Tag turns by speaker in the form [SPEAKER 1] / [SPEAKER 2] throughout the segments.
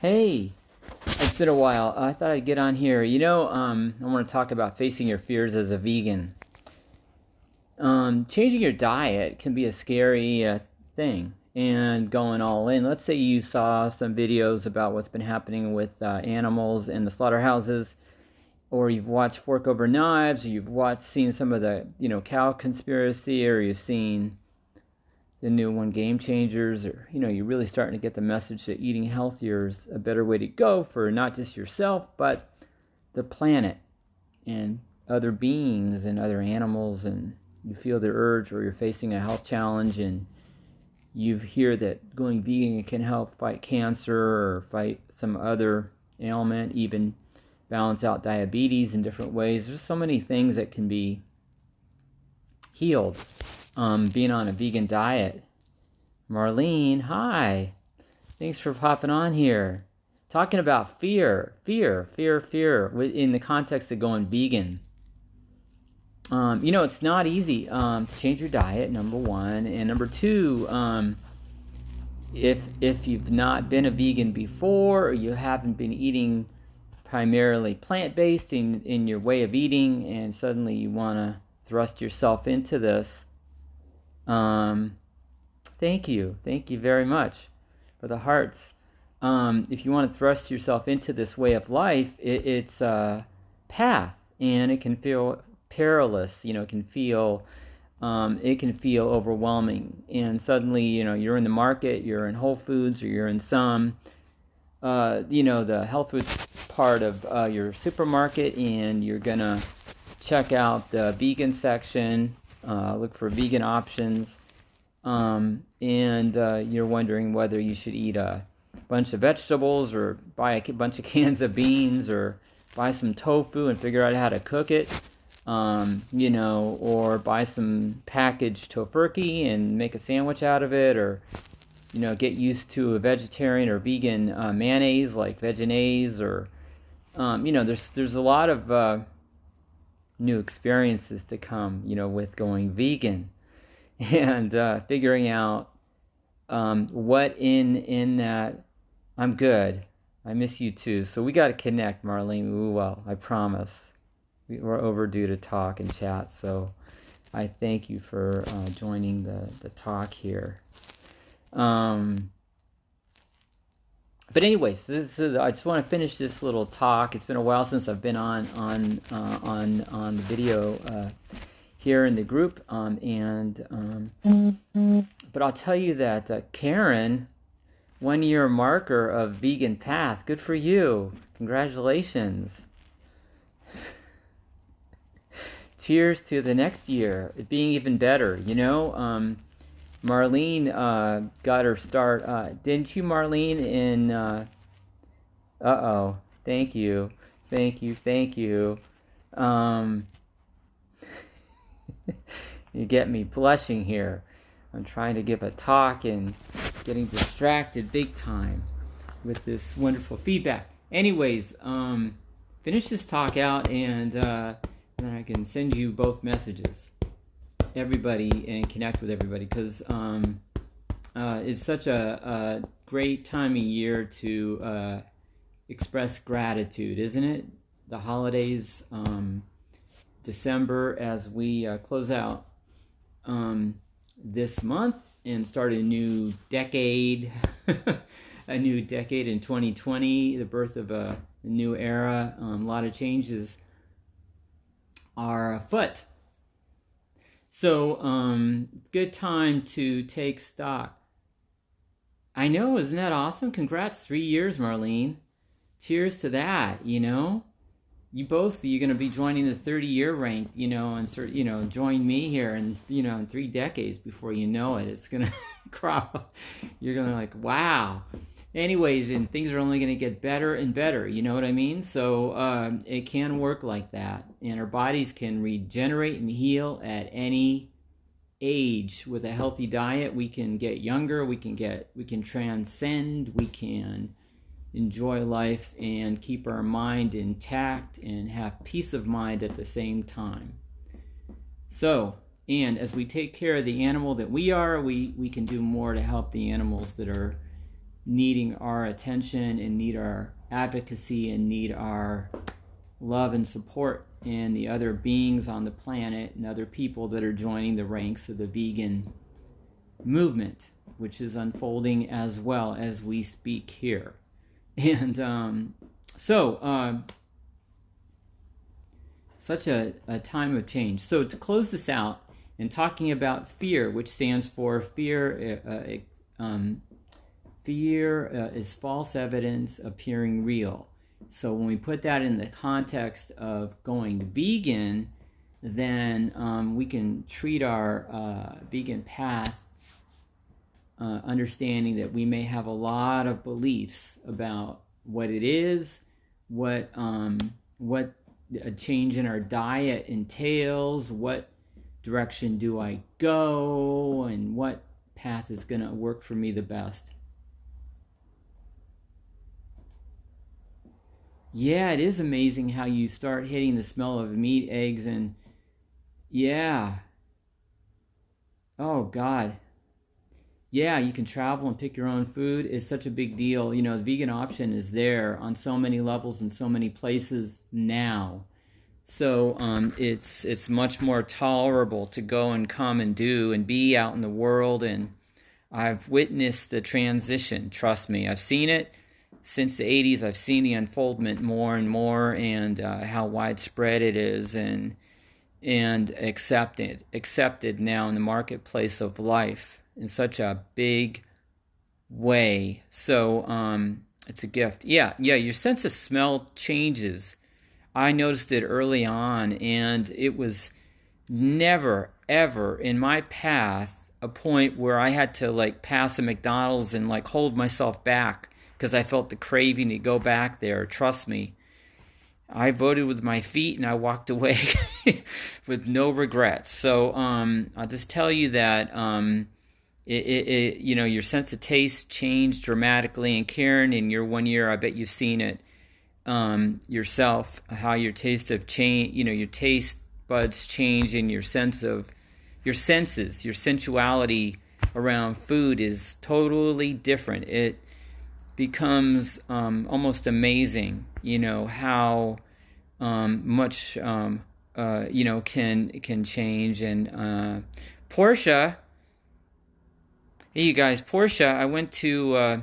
[SPEAKER 1] Hey, it's been a while. I thought I'd get on here. I want to talk about facing your fears as a vegan. Changing your diet can be a scary thing, and going all in. Let's say you saw some videos about what's been happening with animals in the slaughterhouses, or you've watched Fork Over Knives, or you've seen some of the cow conspiracy, or you've seen the new one, Game Changers, or you're really starting to get the message that eating healthier is a better way to go for not just yourself but the planet and other beings and other animals. And you feel the urge, or you're facing a health challenge, and you hear that going vegan can help fight cancer or fight some other ailment, even balance out diabetes in different ways. There's so many things that can be healed being on a vegan diet. Marlene, hi. Thanks for popping on here. Talking about fear in the context of going vegan. It's not easy to change your diet, number one. And number two, if you've not been a vegan before, or you haven't been eating primarily plant-based in your way of eating, and suddenly you want to thrust yourself into this, thank you very much for the hearts. If you want to thrust yourself into this way of life, it's a path, and it can feel perilous. It can feel overwhelming, and suddenly, you're in the market, you're in Whole Foods, or you're in some, the health foods part of your supermarket, and you're gonna check out the vegan section, look for vegan options, and you're wondering whether you should eat a bunch of vegetables, or buy a bunch of cans of beans, or buy some tofu and figure out how to cook it, or buy some packaged tofurkey and make a sandwich out of it, or get used to a vegetarian or vegan mayonnaise like Vegenaise, or there's a lot of new experiences to come, with going vegan, and figuring out what in that. I'm good. I miss you too. So we got to connect, Marlene. Ooh, well, I promise. We're overdue to talk and chat. So I thank you for joining the talk here. But anyways, I just want to finish this little talk. It's been a while since I've been on the video here in the group, but I'll tell you that Karen, 1 year marker of vegan path. Good for you. Congratulations. Cheers to the next year, it being even better. Marlene got her start. Didn't you, Marlene? Thank you. You get me blushing here. I'm trying to give a talk and getting distracted big time with this wonderful feedback. Anyways, finish this talk out, and then I can send you both messages, everybody, and connect with everybody, because it's such a great time of year to express gratitude, isn't it? The holidays, December, as we close out this month and start a new decade, a new decade in 2020, the birth of a new era. A lot of changes are afoot. So, good time to take stock. I know, isn't that awesome? Congrats, 3 years, Marlene. Cheers to that, you're going to be joining the 30-year rank, and join me here, and in 3 decades, before you know it, it's going to crop. You're going to like, wow. Anyways, and things are only going to get better and better, you know what I mean? So it can work like that, and our bodies can regenerate and heal at any age. With a healthy diet, we can get younger, we can transcend, we can enjoy life and keep our mind intact and have peace of mind at the same time. So, and as we take care of the animal that we are, we can do more to help the animals that are needing our attention and need our advocacy and need our love and support and the other beings on the planet and other people that are joining the ranks of the vegan movement, which is unfolding as well as we speak here. And such a time of change. So to close this out, and talking about fear, which stands for fear is false evidence appearing real. So when we put that in the context of going vegan, then we can treat our vegan path understanding that we may have a lot of beliefs about what it is, what a change in our diet entails, what direction do I go, and what path is going to work for me the best. Yeah, it is amazing how you start hitting the smell of meat, eggs, and yeah. Oh, God. Yeah, you can travel and pick your own food. It's such a big deal. You know, the vegan option is there on so many levels in so many places now. So it's much more tolerable to go and come and do and be out in the world. And I've witnessed the transition. Trust me, I've seen it since the 80s. I've seen the unfoldment more and more, and how widespread it is and accepted now in the marketplace of life in such a big way. So it's a gift. Yeah, your sense of smell changes. I noticed it early on, and it was never, ever in my path a point where I had to like pass a McDonald's and like hold myself back because I felt the craving to go back there. Trust me. I voted with my feet and I walked away with no regrets. So I'll just tell you that your sense of taste changed dramatically. And Karen, in your 1 year, I bet you've seen it yourself, how your taste of change, your taste buds change, and your senses, your sensuality around food is totally different. It becomes almost amazing, how much can change. And Portia, hey you guys, Portia, I went to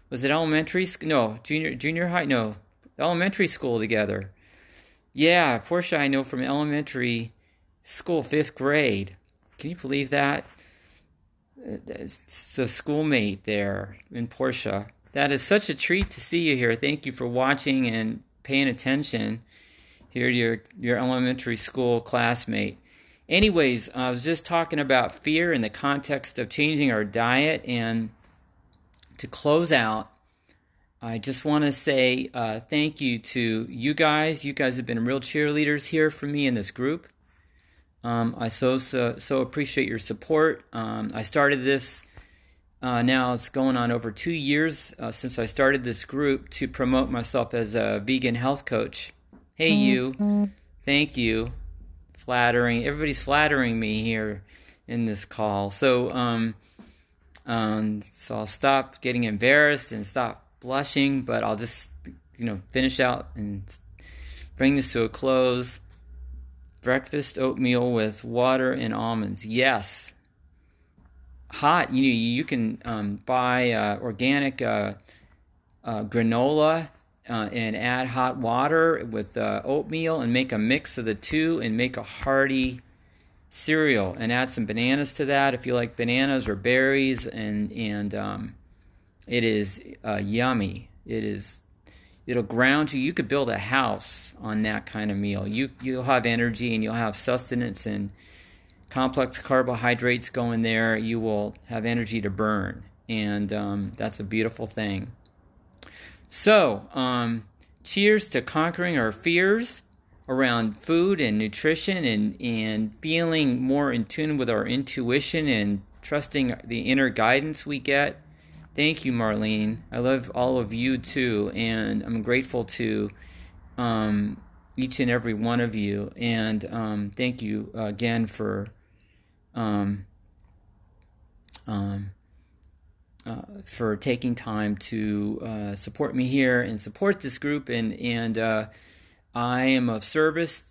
[SPEAKER 1] was it elementary school? No, junior high? No, elementary school together. Yeah, Portia I know from elementary school, 5th grade. Can you believe that? It's a schoolmate there in Portia. That is such a treat to see you here. Thank you for watching and paying attention here to your elementary school classmate. Anyways, I was just talking about fear in the context of changing our diet. And to close out, I just want to say thank you to you guys. You guys have been real cheerleaders here for me in this group. I so appreciate your support. I started this, now it's going on over 2 years since I started this group to promote myself as a vegan health coach. Hey you, thank you. Flattering, everybody's flattering me here in this call. So I'll stop getting embarrassed and stop blushing, but I'll just finish out and bring this to a close. Breakfast oatmeal with water and almonds. Yes. Hot. You can buy organic granola and add hot water with oatmeal and make a mix of the two and make a hearty cereal and add some bananas to that if you like bananas or berries, and it is yummy. It'll ground you. You could build a house on that kind of meal. You'll have energy and you'll have sustenance and complex carbohydrates going there. You will have energy to burn, and that's a beautiful thing. So, cheers to conquering our fears around food and nutrition, and feeling more in tune with our intuition and trusting the inner guidance we get. Thank you, Marlene. I love all of you too, and I'm grateful to each and every one of you. And thank you again for for taking time to support me here and support this group. And I am of service.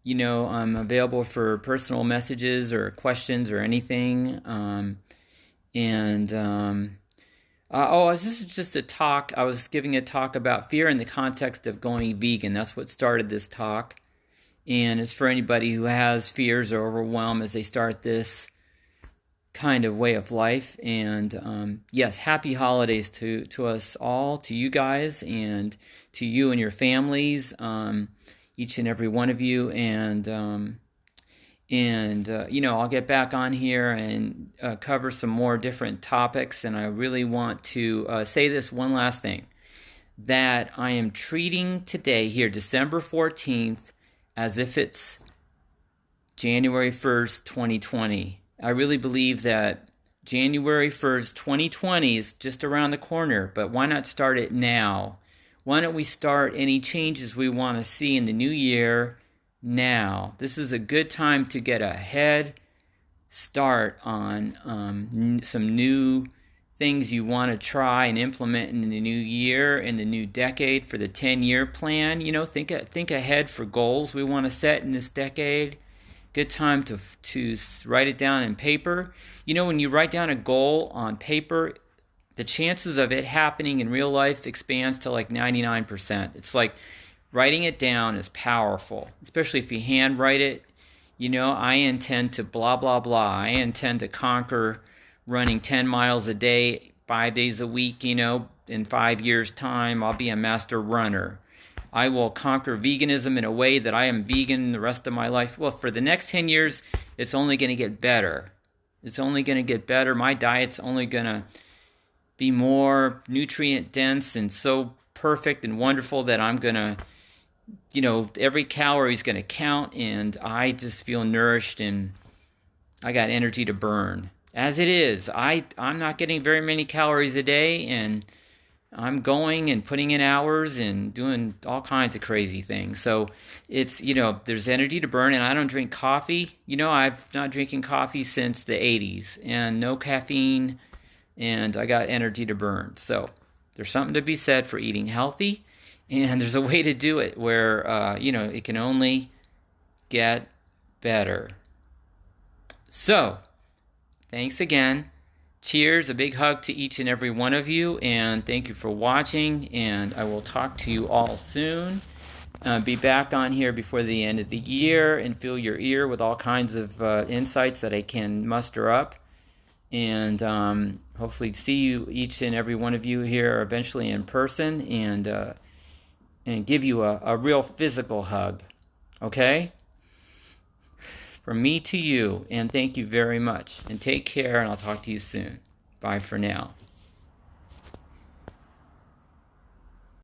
[SPEAKER 1] I'm available for personal messages or questions or anything. This is just a talk. I was giving a talk about fear in the context of going vegan. That's what started this talk. And it's for anybody who has fears or overwhelm as they start this kind of way of life. And yes, happy holidays to us all, to you guys, and to you and your families, each and every one of you. And I'll get back on here and cover some more different topics. And I really want to say this one last thing, that I am treating today here, December 14th, as if it's January 1st, 2020. I really believe that January 1st, 2020 is just around the corner, but why not start it now? Why don't we start any changes we want to see in the new year now? This is a good time to get a head start on some new things you want to try and implement in the new year, in the new decade, for the 10-year plan. Think ahead for goals we want to set in this decade. Good time to write it down in paper. When you write down a goal on paper, the chances of it happening in real life expands to like 99%. It's like writing it down is powerful, especially if you handwrite it. I intend to blah, blah, blah. I intend to conquer running 10 miles a day, 5 days a week. In 5 years' time, I'll be a master runner. I will conquer veganism in a way that I am vegan the rest of my life. Well, for the next 10 years, it's only going to get better. It's only going to get better. My diet's only going to be more nutrient dense and so perfect and wonderful that I'm going to, every calorie is going to count, and I just feel nourished and I got energy to burn. As it is, I'm not getting very many calories a day, and I'm going and putting in hours and doing all kinds of crazy things. So it's, there's energy to burn, and I don't drink coffee. I've not drinking coffee since the 80s, and no caffeine, and I got energy to burn. So there's something to be said for eating healthy, and there's a way to do it where, it can only get better. So thanks again. Cheers, a big hug to each and every one of you, and thank you for watching, and I will talk to you all soon. Be back on here before the end of the year and fill your ear with all kinds of insights that I can muster up, and hopefully see you, each and every one of you here eventually in person, and give you a real physical hug, okay? From me to you, and thank you very much. And take care, and I'll talk to you soon. Bye for now.